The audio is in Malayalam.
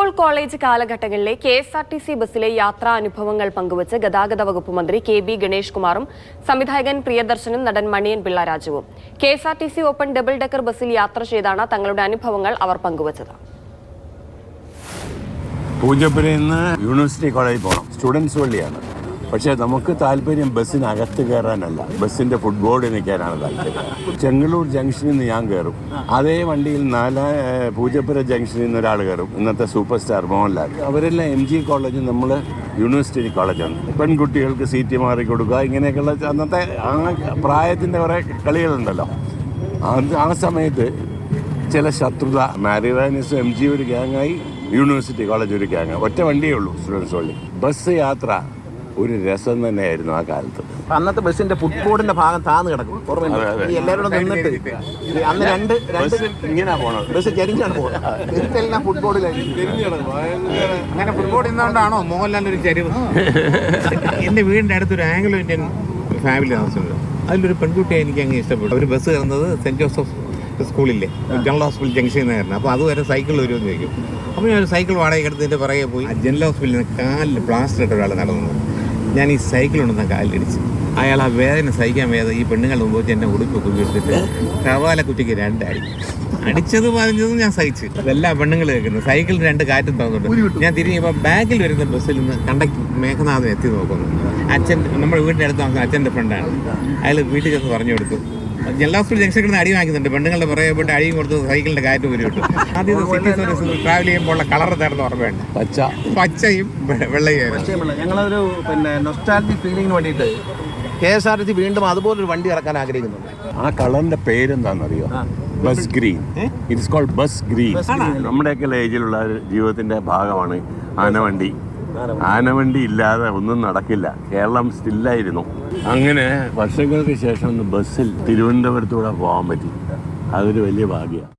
സ്കൂൾ കോളേജ് കാലഘട്ടങ്ങളിലെ KSRTC ബസ്സിലെ യാത്രാനുഭവങ്ങൾ പങ്കുവച്ച് ഗതാഗത വകുപ്പ് മന്ത്രി KB ഗണേഷ് കുമാറും സംവിധായകൻ പ്രിയദർശനും നടൻ മണിയൻ പിള്ള രാജുവും KSRTC ഓപ്പൺ ഡബിൾ ഡെക്കർ ബസ്സിൽ യാത്ര ചെയ്താണ് തങ്ങളുടെ അനുഭവങ്ങൾ അവർ പങ്കുവച്ചത്. പൂജപ്പുരയിൽ നിന്ന് യൂണിവേഴ്സിറ്റി കോളേജിൽ പോകണം. സ്റ്റുഡൻസ് വള്ളിയാണ്. പക്ഷേ നമുക്ക് താല്പര്യം ബസ്സിനകത്ത് കയറാനല്ല, ബസ്സിൻ്റെ ഫുട്ബോർഡിൽ നിൽക്കാനാണ് താല്പര്യം. ചെങ്ങന്നൂർ ജംഗ്ഷനിൽ നിന്ന് ഞാൻ കയറും. അതേ വണ്ടിയിൽ പൂജപ്പുര ജംഗ്ഷനിൽ നിന്ന് ഒരാൾ കയറും. ഇന്നത്തെ സൂപ്പർ സ്റ്റാർ മോഹൻലാൽ. അവരെല്ലാം MG കോളേജ്, നമ്മൾ യൂണിവേഴ്സിറ്റി കോളേജാണ്. പെൺകുട്ടികൾക്ക് സീറ്റ് മാറി കൊടുക്കുക, ഇങ്ങനെയൊക്കെയുള്ള അന്നത്തെ ആ പ്രായത്തിൻ്റെ കുറേ കളികളുണ്ടല്ലോ. ആ സമയത്ത് ചില ശത്രുത, മാരിവാനിസ് MG ഒരു ഗ്യാങ്ങായി, യൂണിവേഴ്സിറ്റി കോളേജ് ഒരു ഗ്യാങ്ങായി. ഒറ്റ വണ്ടിയേ ഉള്ളൂ സ്റ്റുഡൻസ് വള്ളി. ബസ് യാത്ര ഒരു രസം തന്നെയായിരുന്നു ആ കാലത്ത്. അന്നത്തെ ബസ്സിന്റെ ഫുട്ബോർഡിന്റെ ഭാഗം താന്ന് കിടക്കും. എല്ലാവരും നിന്നിട്ട് അന്ന് രണ്ട് ഇങ്ങനെ പോകണം. ബസ് ചരിഞ്ഞാണ് പോകുന്നത്. എല്ലാം ഫുട്ബോർഡിലായിരിക്കും. അങ്ങനെ ഫുട്ബോൾ ഇന്നുകൊണ്ടാണോ മോഹൻലാലിന്റെ ഒരു ചരിവ്? എൻ്റെ വീടിൻ്റെ അടുത്തൊരു ആംഗ്ലോ ഇന്ത്യൻ ഫാമിലി താമസമുണ്ട്. അതിലൊരു പെൺകുട്ടിയെ എനിക്ക് അങ്ങ് ഇഷ്ടപ്പെട്ടു. അവർ ബസ് കയറുന്നത് സെൻറ്റ് ജോസഫ് സ്കൂളില്ലേ, ജനറൽ ഹോസ്പിറ്റൽ ജംഗ്ഷനിൽ നിന്നായിരുന്നു. അപ്പോൾ അതുവരെ സൈക്കിളിൽ വരുമെന്ന് ചോദിക്കും. അപ്പോൾ ഞാൻ ഒരു സൈക്കിൾ വാടക എടുത്തതിൻ്റെ പുറകെ പോയി ജനറൽ ഹോസ്പിറ്റലിൽ നിന്ന് കാലിൽ പ്ലാസ്റ്റർ ഇട്ട ഒരാൾ നടന്നു. ഞാൻ ഈ സൈക്കിൾ കൊണ്ടുവന്ന കാലിലിടിച്ച്. അയാൾ ആ വേദന സഹിക്കാൻ വേദന ഈ പെണ്ണുങ്ങളുടെ മുമ്പ് വെച്ച് എന്നെ ഉടുപ്പൊക്കെ ഉപയോഗിച്ചിട്ട് കവാല കുറ്റിക്ക് രണ്ടായി അടിച്ചത് പറഞ്ഞതും ഞാൻ സഹിച്ച്. ഇതെല്ലാ പെണ്ണുങ്ങൾ കേൾക്കുന്നത്. സൈക്കിളിൽ രണ്ട് കാറ്റും തന്നിട്ട് ഞാൻ തിരിഞ്ഞപ്പോൾ ബാക്കിൽ വരുന്ന ബസ്സിൽ നിന്ന് കണ്ടക്ടർ മേഘനാഥൻ എത്തി നോക്കുന്നു. അച്ഛൻ നമ്മുടെ വീടിൻ്റെ അടുത്ത് നോക്കുന്ന അച്ഛൻ്റെ ഫ്രണ്ടാണ്. അയാൾ വീട്ടിൽ ചെന്ന് പറഞ്ഞു കൊടുത്തു. ജനറൽ ഹോസ്പിറ്റൽ ജംഗ്ഷനിൽ നിന്ന് അടി വാങ്ങിക്കുന്നുണ്ട്. പെണ്ണുങ്ങളുടെ പുറകെ പോയിട്ട് അടിയും കൊടുത്ത് സൈക്കിളിൻ്റെ കാറ്റ് ഒരു കിട്ടും. ആദ്യം സിറ്റി സർവീസ് ട്രാവൽ ചെയ്യുമ്പോൾ കളർ തേർന്ന് ഓർമ്മയുണ്ട്. പച്ചയും വെള്ളയും. ഞങ്ങളൊരു നൊസ്റ്റാൾജിക് ഫീലിങ്ങിന് വേണ്ടിയിട്ട് KSRTC വീണ്ടും അതുപോലൊരു വണ്ടി ഇറക്കാൻ ആഗ്രഹിക്കുന്നുണ്ട്. ആ കളറിന്റെ പേരെന്താണെന്നറിയോ? Bus green. It's called bus green. നമ്മുടെയൊക്കെ ഏജിലുള്ള ജീവിതത്തിന്റെ ഭാഗമാണ് ആനവണ്ടി. ആനവണ്ടി ഇല്ലാതെ ഒന്നും നടക്കില്ല. കേരളം സ്റ്റില്ലായിരുന്നു. അങ്ങനെ വർഷങ്ങൾക്ക് ശേഷം ഒന്ന് ബസ്സിൽ തിരുവനന്തപുരത്തൂടെ പോകാൻ പറ്റി. അതൊരു വലിയ ഭാഗ്യമാണ്.